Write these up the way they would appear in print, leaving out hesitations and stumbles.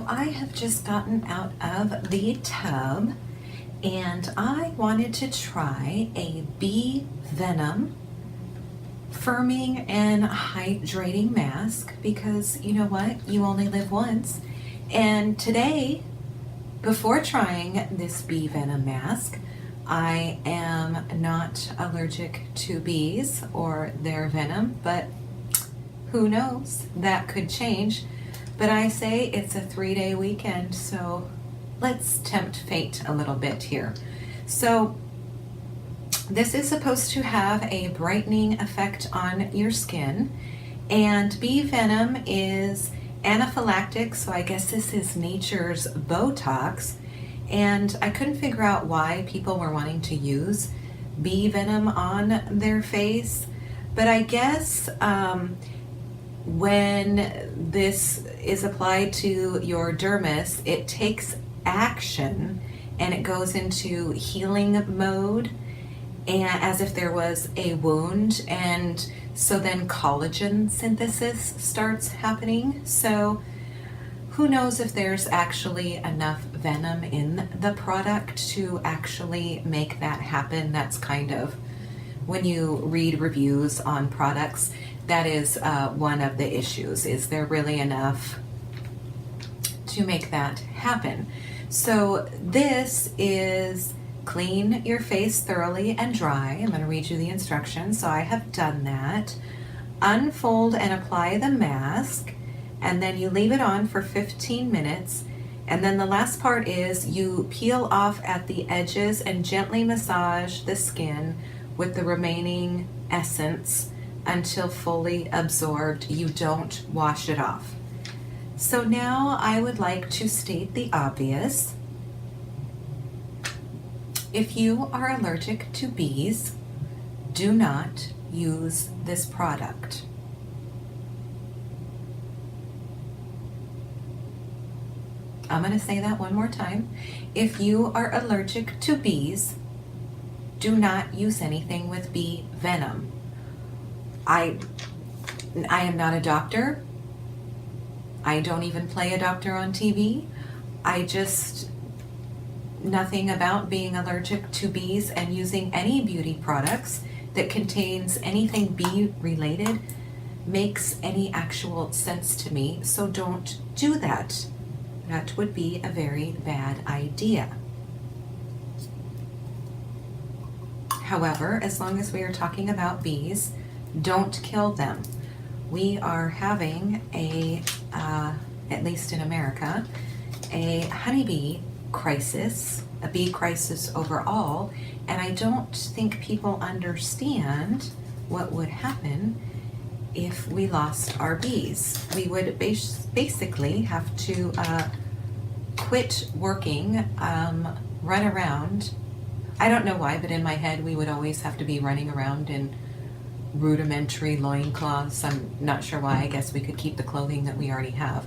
So I have just gotten out of the tub and I wanted to try a bee venom firming and hydrating mask because you know what? You only live once. And today, before trying this bee venom mask, I am not allergic to bees or their venom, but who knows? That could change. But I say it's a 3-day weekend, so let's tempt fate a little bit here. So this is supposed to have a brightening effect on your skin, and bee venom is anaphylactic, so I guess this is nature's Botox, and I couldn't figure out why people were wanting to use bee venom on their face, but I guess when this is applied to your dermis, it takes action and it goes into healing mode, and as if there was a wound, and so then collagen synthesis starts happening. So who knows if there's actually enough venom in the product to actually make that happen. That's kind of, when you read reviews on products, that is one of the issues. Is there really enough to make that happen? So this is clean your face thoroughly and dry. I'm going to read you the instructions. So I have done that. Unfold and apply the mask, and then you leave it on for 15 minutes. And then the last part is you peel off at the edges and gently massage the skin with the remaining essence until fully absorbed. You don't wash it off. So now I would like to state the obvious. If you are allergic to bees, do not use this product. I'm going to say that one more time. If you are allergic to bees, do not use anything with bee venom. I am not a doctor. I don't even play a doctor on TV. Nothing about being allergic to bees and using any beauty products that contains anything bee related makes any actual sense to me. So don't do that. That would be a very bad idea. However, as long as we are talking about bees, don't kill them. We are having at least in America, a honeybee crisis, a bee crisis overall, and I don't think people understand what would happen if we lost our bees. We would basically have to quit working, run around. I don't know why, but in my head we would always have to be running around in rudimentary loincloths. I'm not sure why. I guess we could keep the clothing that we already have.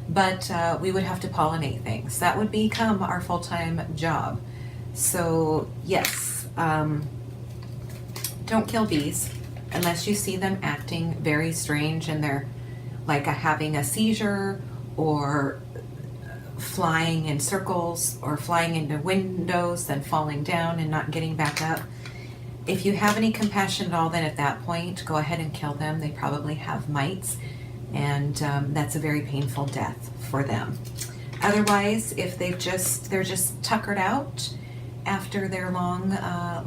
But we would have to pollinate things. That would become our full-time job. So yes, don't kill bees unless you see them acting very strange and they're like having a seizure or flying in circles or flying into windows, then falling down and not getting back up. If you have any compassion at all, then at that point, go ahead and kill them. They probably have mites, and that's a very painful death for them. Otherwise, if they're just tuckered out after their long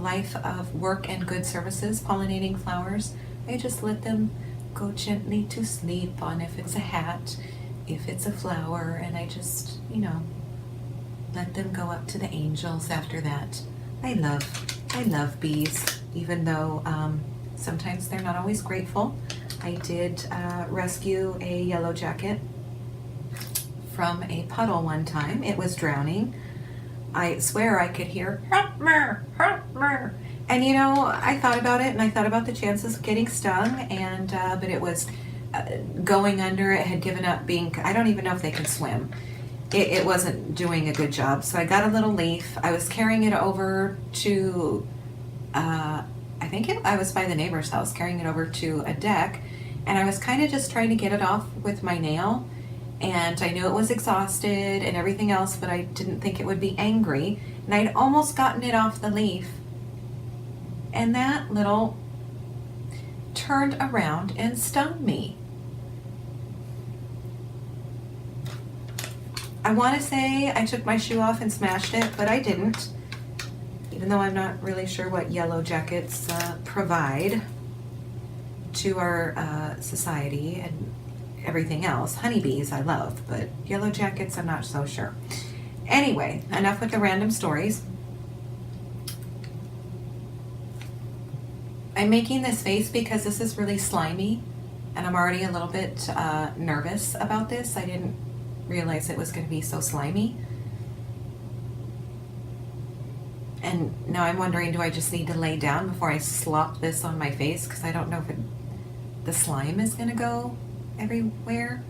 life of work and good services pollinating flowers, I just let them go gently to sleep on, if it's a hat, if it's a flower, and I just, let them go up to the angels after that. I love bees, even though sometimes they're not always grateful. I did rescue a yellow jacket from a puddle one time. It was drowning. I swear I could hear, "Help me, help me." And I thought about it, and I thought about the chances of getting stung, and but it was going under. It had given up being, I don't even know if they can swim. It wasn't doing a good job. So I got a little leaf. I was carrying it over to, I was by the neighbor's house, carrying it over to a deck, and I was kind of just trying to get it off with my nail, And I knew it was exhausted and everything else, but I didn't think it would be angry. And I'd almost gotten it off the leaf. And that little turned around and stung me. I want to say I took my shoe off and smashed it, but I didn't. Even though I'm not really sure what yellow jackets provide to our society and everything else. Honeybees I love, but yellow jackets I'm not so sure. Anyway, enough with the random stories. I'm making this face because this is really slimy and I'm already a little bit nervous about this. I didn't realize it was going to be so slimy. And now I'm wondering, do I just need to lay down before I slop this on my face? Because I don't know if the slime is going to go everywhere.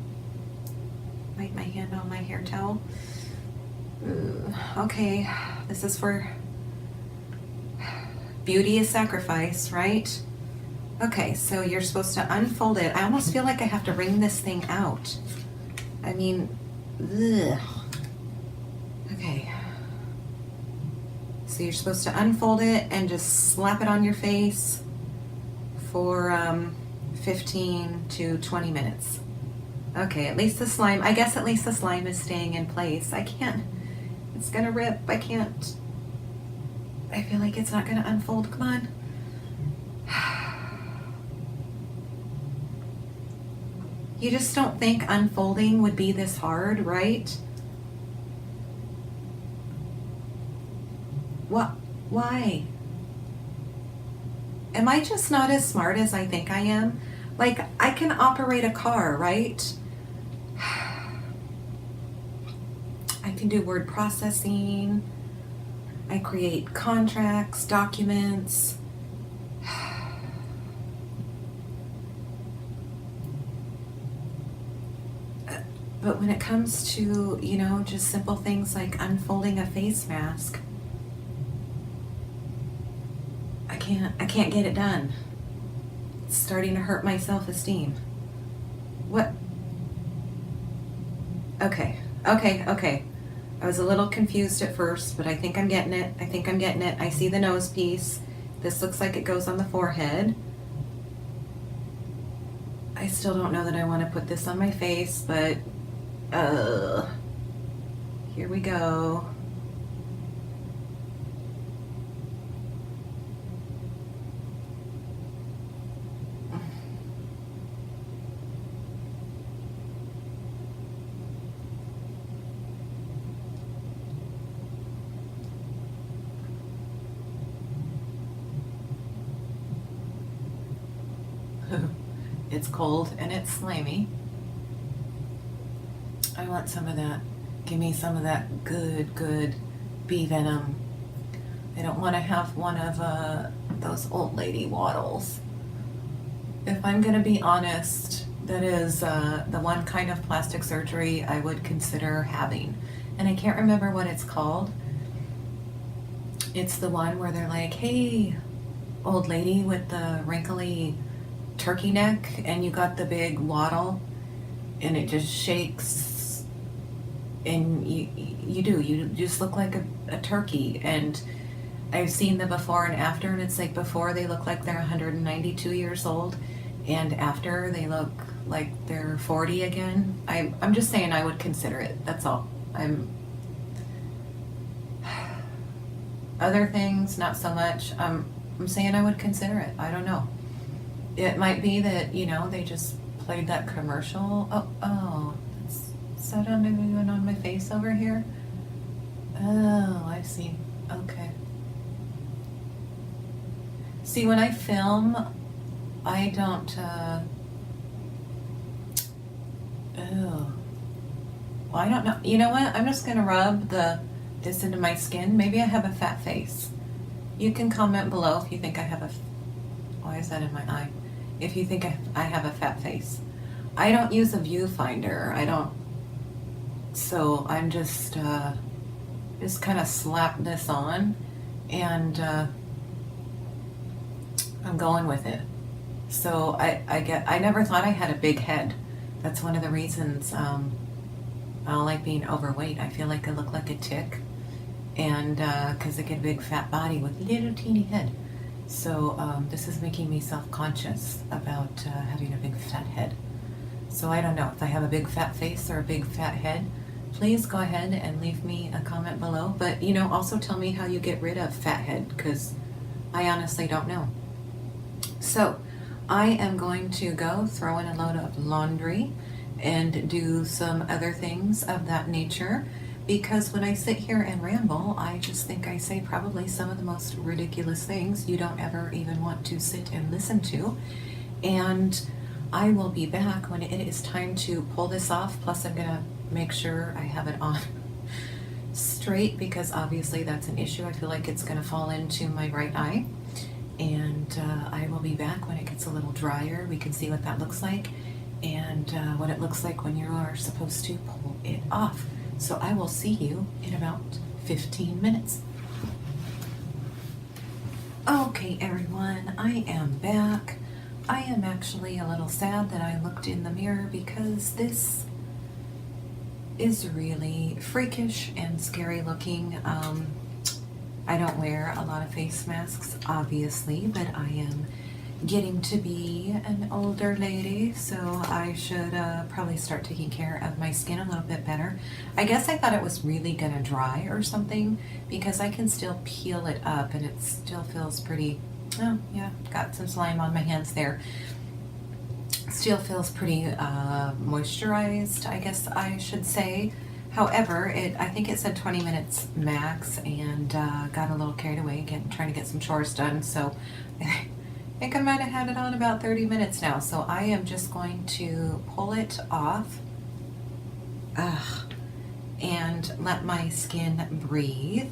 Wipe my hand on my hair towel. Okay, this is for beauty is sacrifice, right? Okay, so you're supposed to unfold it. I almost feel like I have to wring this thing out. I mean, ugh. Okay. So you're supposed to unfold it and just slap it on your face for 15 to 20 minutes. Okay, at least the slime, I guess at least the slime is staying in place. I can't, it's gonna rip, I can't. I feel like it's not gonna unfold, come on. You just don't think unfolding would be this hard, right? What? Why? Am I just not as smart as I think I am? Like, I can operate a car, right? I can do word processing. I create contracts, documents. But when it comes to, you know, just simple things like unfolding a face mask, I can't get it done. It's starting to hurt my self-esteem. What? Okay. I was a little confused at first, but I think I'm getting it. I see the nose piece. This looks like it goes on the forehead. I still don't know that I want to put this on my face, but here we go. It's cold and it's slimy. I want some of that. Give me some of that good bee venom. I don't want to have one of those old lady waddles. If I'm going to be honest, that is the one kind of plastic surgery I would consider having. And I can't remember what it's called. It's the one where they're like, hey, old lady with the wrinkly turkey neck, and you got the big waddle, and it just shakes, and you just look like a turkey. And I've seen the before and after, and it's like before they look like they're 192 years old, and after they look like they're 40 again. I'm just saying I would consider it. That's all. Other things, not so much. I'm saying I would consider it. I don't know. It might be that, you know, they just played that commercial. Oh, is that even on my face over here? Oh, I see. Okay. See, when I film, I don't, well, I don't know. You know what? I'm just gonna rub this into my skin. Maybe I have a fat face. You can comment below if you think I have why is that in my eye? If you think I have a fat face. I don't use a viewfinder. So I'm just kind of slap this on, and I'm going with it. So I never thought I had a big head. That's one of the reasons I don't like being overweight. I feel like I look like a tick, and because I get a big fat body with little teeny head. So this is making me self-conscious about having a big fat head. So I don't know if I have a big fat face or a big fat head. Please go ahead and leave me a comment below. But, you know, also tell me how you get rid of fat head, because I honestly don't know. So I am going to go throw in a load of laundry and do some other things of that nature, because when I sit here and ramble, I just think I say probably some of the most ridiculous things you don't ever even want to sit and listen to. And I will be back when it is time to pull this off. Plus I'm gonna make sure I have it on straight, because obviously that's an issue. I feel like it's gonna fall into my right eye. And I will be back when it gets a little drier. We can see what that looks like, and what it looks like when you are supposed to pull it off. So I will see you in about 15 minutes. Okay, everyone, I am back. I am actually a little sad that I looked in the mirror, because this is really freakish and scary looking. I don't wear a lot of face masks, obviously, but I am getting to be an older lady, so I should probably start taking care of my skin a little bit better. I guess I thought it was really gonna dry or something, because I can still peel it up and it still feels pretty, oh yeah, got some slime on my hands there. Still feels pretty moisturized, I guess I should say. However, I think it said 20 minutes max, and got a little carried away trying to get some chores done, so I think I might have had it on about 30 minutes now. So I am just going to pull it off and let my skin breathe,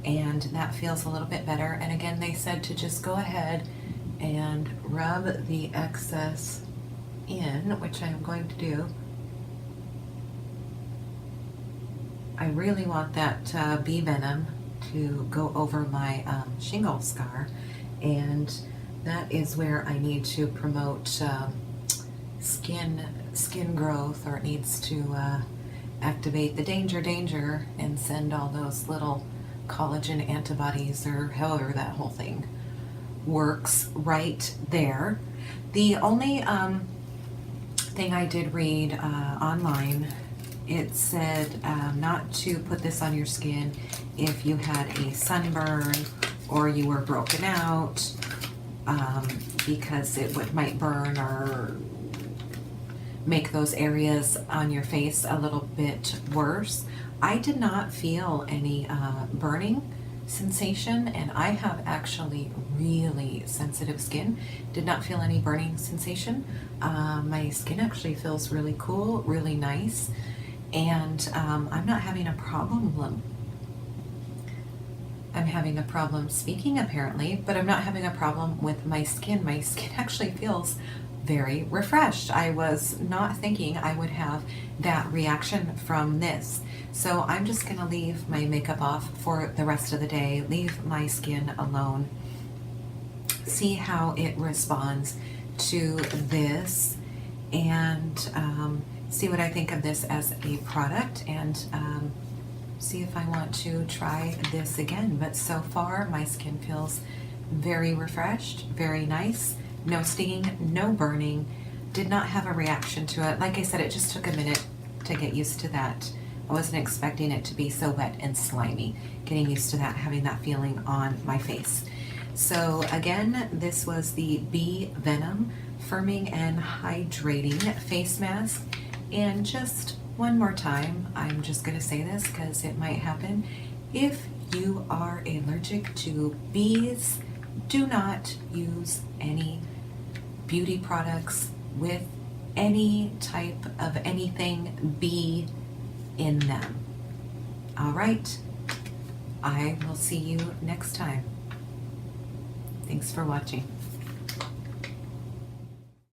and that feels a little bit better. And again, they said to just go ahead and rub the excess in, which I am going to do. I really want that bee venom to go over my shingle scar, and that is where I need to promote skin growth, or it needs to activate the danger and send all those little collagen antibodies, or however that whole thing works, right there. The only thing I did read online, it said not to put this on your skin if you had a sunburn or you were broken out, because it might burn or make those areas on your face a little bit worse. I did not feel any burning sensation, and I have actually really sensitive skin. Did not feel any burning sensation. My skin actually feels really cool, really nice. And I'm not having a problem. I'm having a problem speaking, apparently, but I'm not having a problem with my skin. My skin actually feels very refreshed. I was not thinking I would have that reaction from this. So I'm just gonna leave my makeup off for the rest of the day, leave my skin alone, see how it responds to this, and see what I think of this as a product, and see if I want to try this again. But so far my skin feels very refreshed, very nice, no stinging, no burning, did not have a reaction to it. Like I said, it just took a minute to get used to that. I wasn't expecting it to be so wet and slimy, getting used to that, having that feeling on my face. So again, this was the Bee Venom Firming and Hydrating Face Mask. And just one more time, I'm just going to say this because it might happen. If you are allergic to bees, do not use any beauty products with any type of anything bee in them. All right, I will see you next time. Thanks for watching.